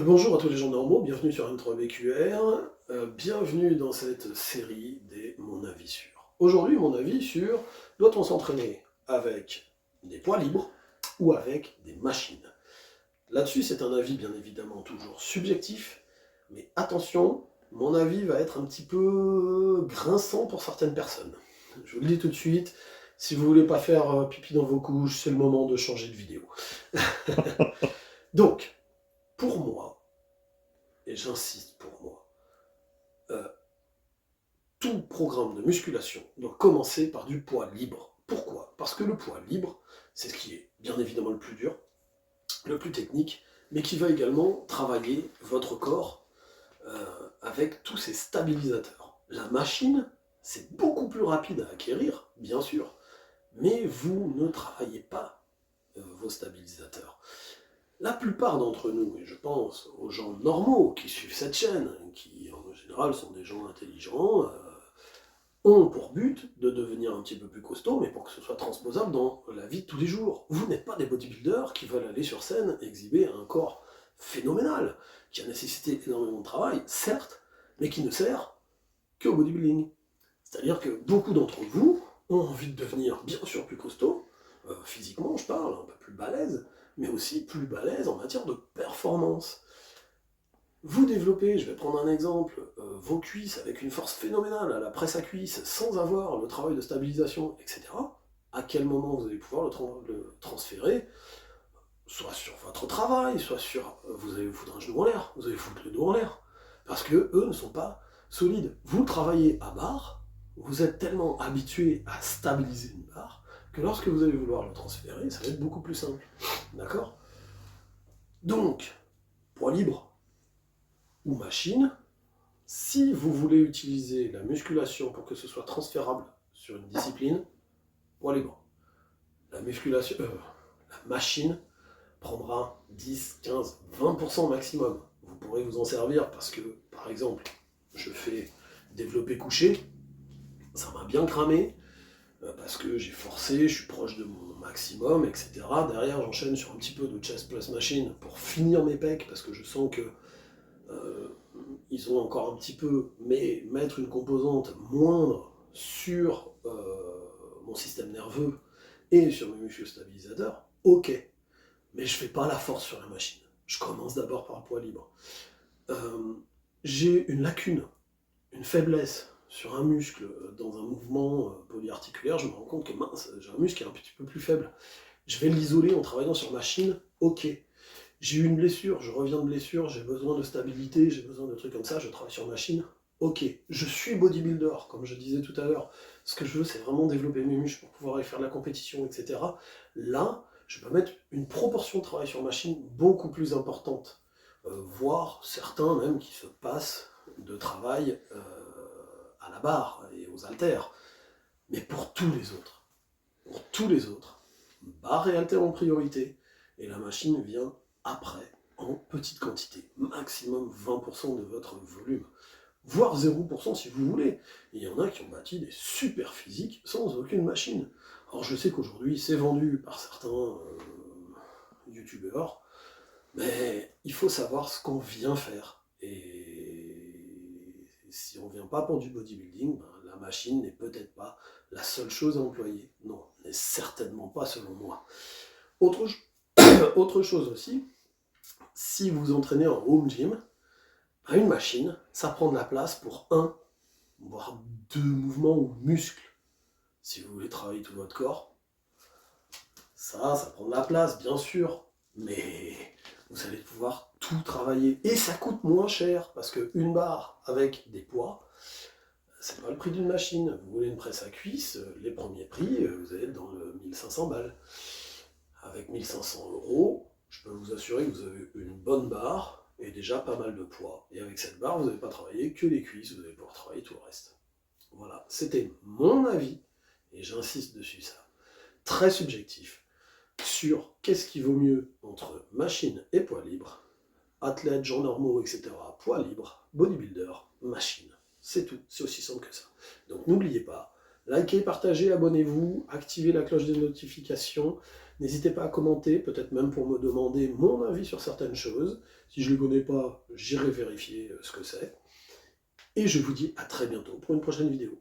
Bonjour à tous les gens normaux, bienvenue sur M3BQR, bienvenue dans cette série des Mon avis sur. Aujourd'hui, mon avis sur doit-on s'entraîner avec des poids libres ou avec des machines. Là-dessus, c'est un avis bien évidemment toujours subjectif, mais attention, mon avis va être un petit peu grinçant pour certaines personnes. Je vous le dis tout de suite, si vous voulez pas faire pipi dans vos couches, c'est le moment de changer de vidéo. Donc, pour moi, et j'insiste pour moi, tout programme de musculation doit commencer par du poids libre. Pourquoi? Parce que le poids libre, c'est ce qui est bien évidemment le plus dur, le plus technique, mais qui va également travailler votre corps avec tous ses stabilisateurs. La machine, c'est beaucoup plus rapide à acquérir, bien sûr, mais vous ne travaillez pas vos stabilisateurs. La plupart d'entre nous, et je pense aux gens normaux qui suivent cette chaîne, qui en général sont des gens intelligents, ont pour but de devenir un petit peu plus costaud, mais pour que ce soit transposable dans la vie de tous les jours. Vous n'êtes pas des bodybuilders qui veulent aller sur scène et exhiber un corps phénoménal, qui a nécessité énormément de travail, certes, mais qui ne sert qu'au bodybuilding. C'est-à-dire que beaucoup d'entre vous ont envie de devenir bien sûr plus costaud, physiquement je parle, un peu plus balèze, mais aussi plus balèze en matière de performance. Vous développez, je vais prendre un exemple, vos cuisses avec une force phénoménale à la presse à cuisse, sans avoir le travail de stabilisation, etc. À quel moment vous allez pouvoir le transférer, soit sur votre travail, soit sur... vous allez vous foutre un genou en l'air, vous allez foutre le dos en l'air, parce que eux ne sont pas solides. Vous travaillez à barre, vous êtes tellement habitué à stabiliser une barre, que lorsque vous allez vouloir le transférer, ça va être beaucoup plus simple. D'accord? Donc, poids libre ou machine, si vous voulez utiliser la musculation pour que ce soit transférable sur une discipline, poids libre. La musculation, la machine prendra 10, 15, 20% maximum. Vous pourrez vous en servir parce que, par exemple, je fais développer couché, ça m'a bien cramé, parce que j'ai forcé, je suis proche de mon maximum, etc. Derrière, j'enchaîne sur un petit peu de chest plus machine pour finir mes pecs, parce que je sens que ils ont encore un petit peu, mais mettre une composante moindre sur mon système nerveux et sur mes muscles stabilisateurs, ok. Mais je fais pas la force sur la machine. Je commence d'abord par le poids libre. J'ai une lacune, une faiblesse sur un muscle dans un mouvement polyarticulaire, je me rends compte que mince, j'ai un muscle qui est un petit peu plus faible. Je vais l'isoler en travaillant sur machine, ok. J'ai eu une blessure, je reviens de blessure, j'ai besoin de stabilité, j'ai besoin de trucs comme ça, je travaille sur machine, ok. Je suis bodybuilder, comme je disais tout à l'heure. Ce que je veux, c'est vraiment développer mes muscles pour pouvoir aller faire de la compétition, etc. Là, je peux mettre une proportion de travail sur machine beaucoup plus importante. Voire certains même qui se passent de travail à la barre et aux haltères. Mais pour tous les autres, barre et haltères en priorité, et la machine vient après, en petite quantité, maximum 20% de votre volume, voire 0% si vous voulez. Il y en a qui ont bâti des super physiques sans aucune machine. Alors je sais qu'aujourd'hui c'est vendu par certains youtubeurs, mais il faut savoir ce qu'on vient faire. Et si on vient pas pour du bodybuilding, ben, la machine n'est peut-être pas la seule chose à employer. Non, n'est certainement pas selon moi. Autre chose aussi, si vous entraînez en home gym, une machine, ça prend de la place pour un, voire deux mouvements ou muscles. Si vous voulez travailler tout votre corps, ça prend de la place, bien sûr, mais vous allez pouvoir tout travailler. Et ça coûte moins cher, parce qu'une barre avec des poids, c'est pas le prix d'une machine. Vous voulez une presse à cuisse, les premiers prix, vous allez être dans le 1500 balles. Avec 1500 €, je peux vous assurer que vous avez une bonne barre et déjà pas mal de poids. Et avec cette barre, vous n'allez pas travailler que les cuisses, vous allez pouvoir travailler tout le reste. Voilà, c'était mon avis, et j'insiste dessus ça, très subjectif, sur qu'est-ce qui vaut mieux entre machine et poids libre, athlètes, gens normaux, etc., poids libre, bodybuilder, machine. C'est tout, c'est aussi simple que ça. Donc n'oubliez pas, likez, partagez, abonnez-vous, activez la cloche des notifications. N'hésitez pas à commenter, peut-être même pour me demander mon avis sur certaines choses. Si je ne les connais pas, j'irai vérifier ce que c'est. Et je vous dis à très bientôt pour une prochaine vidéo.